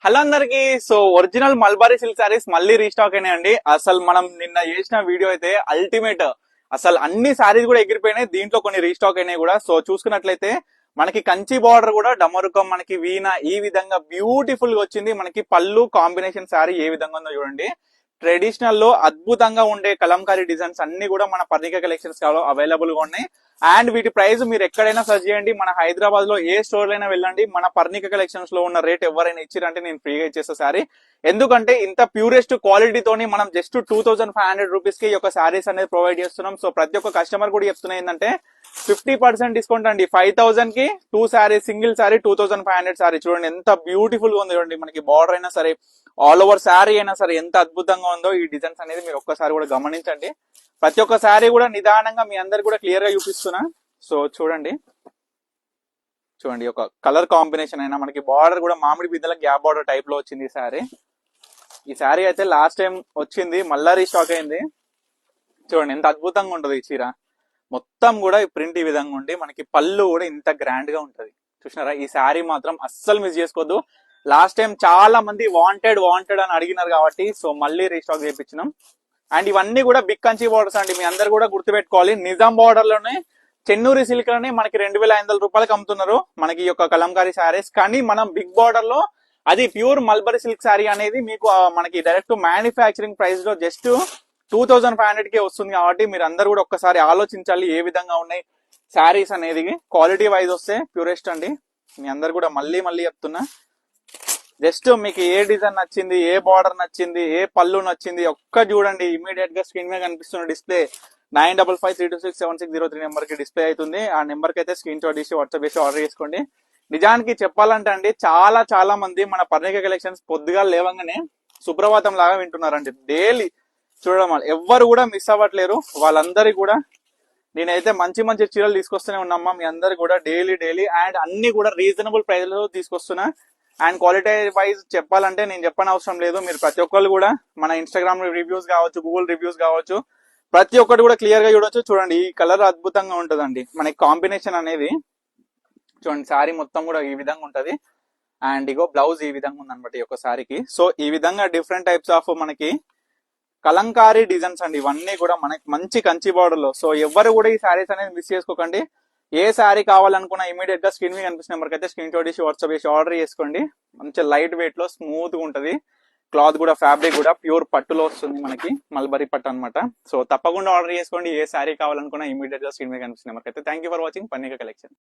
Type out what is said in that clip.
Hello అందరికి. So original mulberry silk saris మళ్ళీ restock అయినాయండి. అసలు మనం నిన్న చేసిన వీడియో అయితే అల్టిమేట్. అసలు అన్ని సారీస్ కూడా ఎగిరిపోయినాయి, దీంట్లో కొన్ని రీస్టాక్ అయినాయి కూడా. సో చూసుకున్నట్లయితే మనకి కంచి బార్డర్ కూడా డమరుకం, మనకి వీణ ఈ విధంగా బ్యూటిఫుల్ గా వచ్చింది. మనకి పళ్ళు కాంబినేషన్ సారీ ఏ విధంగా ఉందో చూడండి. ట్రెడిషనల్ లో అద్భుతంగా ఉండే కలంకారీ డిజైన్స్ అన్ని కూడా మన పర్ణిక కలెక్షన్స్ అవైలబుల్ గా ఉన్నాయి. అండ్ వీటి ప్రైస్ మీరు ఎక్కడైనా సర్చ్ చేయండి, మన హైదరాబాద్ లో ఏ స్టోర్ అయినా వెళ్ళండి, మన పర్ణిక కలెక్షన్స్ లో ఉన్న రేట్ ఎవరైనా ఇచ్చిరంటే నేను ఫ్రీగా ఇచ్చేస్తా సారీ. ఎందుకంటే ఇంత ప్యూరెస్ట్ క్వాలిటీతోని మనం జస్ట్ 2500 రూపీస్ కి ఈ యొక్క సారీస్ అనేది ప్రొవైడ్ చేస్తున్నాం. సో ప్రతి ఒక్క కస్టమర్ కూడా చెప్తున్నా ఏంటంటే 50% డిస్కౌంట్ అండి. 5000 కి 2 సారీ, సింగిల్ సారీ 2500 సారీ. చూడండి ఎంత బ్యూటిఫుల్ గా ఉంది చూడండి. మనకి బార్డర్ అయినా సరే, ఆల్ ఓవర్ శారీ అయినా సరే ఎంత అద్భుతంగా ఉందో ఈ డిజైన్స్ అనేది మీరు ఒక్కసారి కూడా గమనించండి. ప్రతి ఒక్క శారీ కూడా నిదానంగా మీ అందరు కూడా క్లియర్ గా చూపిస్తున్నా. సో చూడండి, చూడండి ఒక కలర్ కాంబినేషన్ అయినా మనకి బార్డర్ కూడా మామిడి బిద్దల గ్యాప్ బార్డర్ టైప్ లో వచ్చింది ఈ శారీ. ఈ శారీ అయితే లాస్ట్ టైం వచ్చింది, మళ్ళా రీస్టాక్ అయింది. చూడండి ఎంత అద్భుతంగా ఉంటది ఈ చీర. మొత్తం కూడా ఈ ప్రింట్ ఈ విధంగా ఉండి మనకి పళ్ళు కూడా ఇంత గ్రాండ్ గా ఉంటది. చూసినారా, ఈ శారీ మాత్రం అస్సలు మిస్ చేసుకోవద్దు. లాస్ట్ టైం చాలా మంది వాంటెడ్ వాంటెడ్ అని అడిగినారు కాబట్టి సో మళ్ళీ రీస్టాక్ చేయించినాం. అండ్ ఇవన్నీ కూడా బిగ్ కంచి బార్డర్స్ అండి, మీ అందరు కూడా గుర్తుపెట్టుకోవాలి. నిజాం బార్డర్ లోనే చెన్నూరి సిల్క్ లోనే మనకి 2500 రూపాయలకి అమ్ముతున్నారు మనకి ఈ యొక్క కలంకారీ శారీస్. కానీ మనం బిగ్ బార్డర్ లో అది ప్యూర్ మల్బరీ సిల్క్ శారీ అనేది మీకు మనకి డైరెక్ట్ మ్యానుఫ్యాక్చరింగ్ ప్రైస్ లో జస్ట్ 2500 కి వస్తుంది. కాబట్టి మీరు అందరు కూడా ఒక్కసారి ఆలోచించాలి ఏ విధంగా ఉన్నాయి శారీస్ అనేది. క్వాలిటీ వైజ్ వస్తే ప్యూరెస్ట్ అండి. మీ అందరు కూడా మళ్ళీ మళ్ళీ చెప్తున్నా, జస్ట్ మీకు ఏ డిజైన్ నచ్చింది, ఏ బార్డర్ నచ్చింది, ఏ పళ్ళు నచ్చింది ఒక్క చూడండి. ఇమీడియట్ గా స్క్రీన్ మీద కనిపిస్తున్న డిస్ప్లే 9553267603 నెంబర్ కి డిస్ప్లే అవుతుంది. ఆ నెంబర్ కి అయితే స్క్రీన్ షాట్ తీసి వాట్సాప్ చేసి ఆర్డర్ చేసుకోండి. నిజానికి చెప్పాలంటే అండి, చాలా మంది మన పర్ణిక కలెక్షన్స్ పొద్దుగా లేవంగానే సుప్రభాతం లాగా వింటున్నారండి. డైలీ చూడడం వల్ల ఎవ్వరు కూడా మిస్ అవ్వట్లేరు. వాళ్ళందరికీ కూడా నేనైతే మంచి మంచి చీరలు తీసుకొస్తూనే ఉన్నామ్మా మీ అందరు కూడా డైలీ. అండ్ అన్ని కూడా రీజనబుల్ ప్రైస్ లో తీసుకొస్తున్నా. అండ్ క్వాలిటీ వైజ్ చెప్పాలంటే నేను చెప్పని అవసరం లేదు. మీరు ప్రతి ఒక్కరు కూడా మన ఇన్స్టాగ్రామ్ రివ్యూస్ కావచ్చు, గూగుల్ రివ్యూస్ కావచ్చు, ప్రతి ఒక్కటి కూడా క్లియర్ గా చూడొచ్చు. చూడండి ఈ కలర్ అద్భుతంగా ఉంటుందండి. మనకి కాంబినేషన్ అనేది చూడండి, శారీ మొత్తం కూడా ఈ విధంగా ఉంటది. అండ్ ఇగో బ్లౌజ్ ఈ విధంగా ఉంది అనమాట ఈ యొక్క శారీకి. సో ఈ విధంగా డిఫరెంట్ టైప్స్ ఆఫ్ మనకి కలంకారీ డిజైన్స్ అండి. ఇవన్నీ కూడా మనకి మంచి కంచి బార్డర్ లో. సో ఎవరు కూడా ఈ శారీస్ అనేది మిస్ చేసుకోకండి. ఏ శారీ కావాలనుకున్నా ఇమీడియట్ గా స్క్రీన్ మీద కనిపిస్తున్న నెంబర్కి అయితే స్క్రీన్ షాట్ చేసి వాట్సాప్ చేసి ఆర్డర్ చేసుకోండి. మంచి లైట్ వెయిట్ లో స్మూత్ గా ఉంటది. క్లాత్ కూడా ఫ్యాబ్రిక్ కూడా ప్యూర్ పట్టులో వస్తుంది మనకి, మల్బరీ పట్టు అనమాట. సో తప్పకుండా ఆర్డర్ చేసుకోండి. ఏ శారీ కావాలనుకున్నా ఇమీడియట్ గా స్క్రీన్ మీద కనిపిస్తున్న నెంబర్కి అయితే. Thank you for watching Parnika collection.